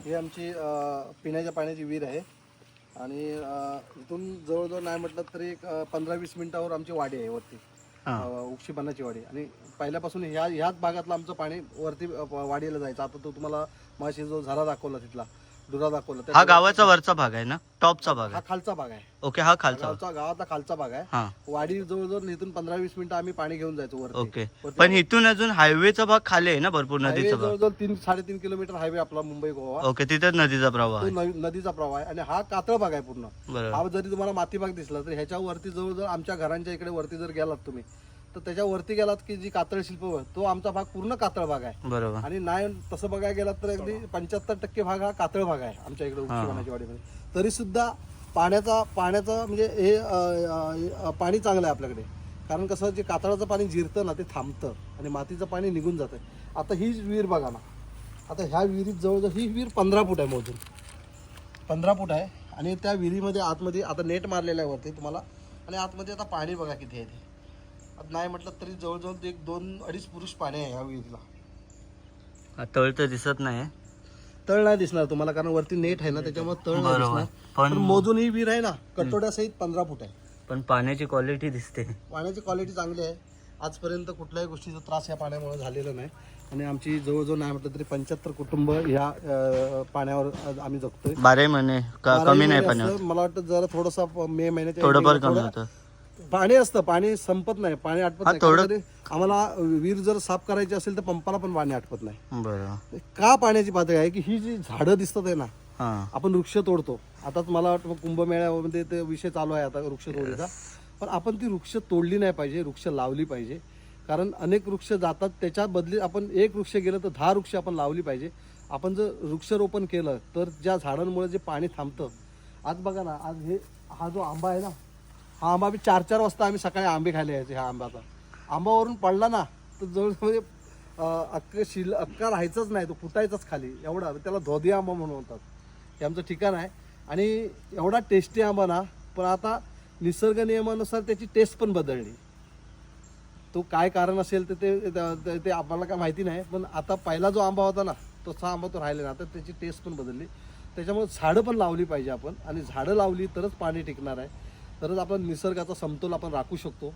ही आमची पिण्याच्या पाण्याची विहीर आहे आणि इथून जवळजवळ नाही म्हटलं तरी एक 15-20 मिनिटावर आमची वाडी आहे वरती, उक्षीपानाची वाडी. आणि पहिल्यापासून ह्याच भागातलं आमचं पाणी वरती वाडीला जायचं. आता तो तुम्हाला माशी जो झरा दाखवला तिथला डुरा दाखवला, हा गावाचा वरचा भाग आहे ना, टॉपचा भाग हा आहे? खालचा भाग आहे. ओके, हा खालचा गावातला खालचा भाग आहे. वाडी जवळजवळ इथून 15-20 मिनिटं आम्ही पाणी घेऊन जायचो वरती. ओके, पण इथून अजून हायवेचा भाग खाली आहे ना, भरपूर नदीचा भाग. जवळजवळ 3-3.5 किलोमीटर हायवे आपला मुंबई गोवा. ओके, तिथेच नदीचा प्रवाह आहे. नदीचा प्रवाह आहे आणि हा कातळ भाग आहे पूर्ण. बरोबर. हा जरी तुम्हाला माती भाग दिसला तर ह्याच्या वरती जवळजवळ आमच्या घरांच्या इकडे वरती जर गेलात तुम्ही तर त्याच्या वरती गेलात की जी कातळ शिल्प तो आमचा भाग पूर्ण कातळ भाग आहे. बरोबर. आणि नाही तसं बघायला गेलात तर अगदी 75% भाग हा कातळ भाग आहे आमच्या इकडे उक्षीपानाची वाडीमध्ये. तरी सुद्धा पाण्याचा म्हणजे हे पाणी चांगलं आहे आपल्याकडे. कारण कसं जे कातळाचं पाणी जिरतं ना ते थांबतं आणि मातीचं पाणी निघून जातं. आता ही विहीर बघा ना, आता ह्या विहिरीत जवळजवळ ही विहीर 15 फूट आहे, मोजून 15 फूट आहे. आणि त्या विहिरीमध्ये आतमध्ये आता नेट मारलेलं आहे वरती तुम्हाला, आणि आतमध्ये आता पाणी बघा किती आहे ते. आता नाही म्हटलं तरी जवळजवळ एक 2-2.5 पुरुष पाणी आहे ह्या विहिरीला. तळ तर दिसत नाही, तळ नाही दिसणार तुम्हाला कारण वरती नेट आहे ना, त्याच्यामुळे तळ नाही दिसणार. पण मोजून ही विहीर आहे ना कटोड्यासहित 15 फूट आहे. पण पाण्याची क्वालिटी दिसते, पाण्याची क्वालिटी चांगली आहे. आजपर्यंत कुठल्याही गोष्टीचा त्रास या पाण्यामुळे झालेला नाही. आणि आमची जवळजवळ नाही म्हटलं तरी 75 कुटुंब ह्या पाण्यावर आम्ही जगतोय. 12 महिने कमी नाही पाण्यावर. मला वाटतं जरा थोडंसं मे महिन्याच्या थोडंफार कमी होतं. पाणी असतं, पाणी संपत नाही, पाणी आटपत नाही. आम्हाला विहीर जर साफ करायची असेल तर पंपाला पण पाणी आटपत नाही. बरोबर. का पाण्याची पातळी आहे की ही जी झाडं दिसतात आहे ना, आपण वृक्ष तोडतो. आताच मला वाटतं कुंभमेळ्यामध्ये ते विषय चालू आहे आता वृक्ष तोडीचा. पण आपण ती वृक्ष तोडली नाही पाहिजे, वृक्ष लावली पाहिजे. कारण अनेक वृक्ष जातात, त्याच्या बदली आपण एक वृक्ष गेलं तर 10 वृक्ष आपण लावली पाहिजे. आपण जर वृक्षारोपण केलं तर ज्या झाडांमुळे जे पाणी थांबतं. आज बघा ना, आज हा जो आंबा आहे ना, हा आंबा आम्ही 4-4 वाजता आम्ही सकाळी आंबे खायला यायचे. ह्या आंब्याचा आंबावरून पडला ना तर जवळजवळ अक्का राहायचंच नाही, तो फुटायचाच खाली एवढा. त्याला धोदी आंबा म्हणून म्हणतात. हे आमचं ठिकाण आहे आणि एवढा टेस्टी आंबा ना. पण आता निसर्ग नियमानुसार त्याची टेस्ट पण बदलली. तो काय कारण असेल तर ते आम्हाला काय माहिती नाही. पण आता पहिला जो आंबा होता ना तसा आंबा तो राहिला ना, तर त्याची टेस्ट पण बदलली. त्याच्यामुळे झाडं पण लावली पाहिजे आपण. आणि झाडं लावली तरच पाणी टिकणार आहे, तरच आपण निसर्गाचा समतोल आपण राखू शकतो.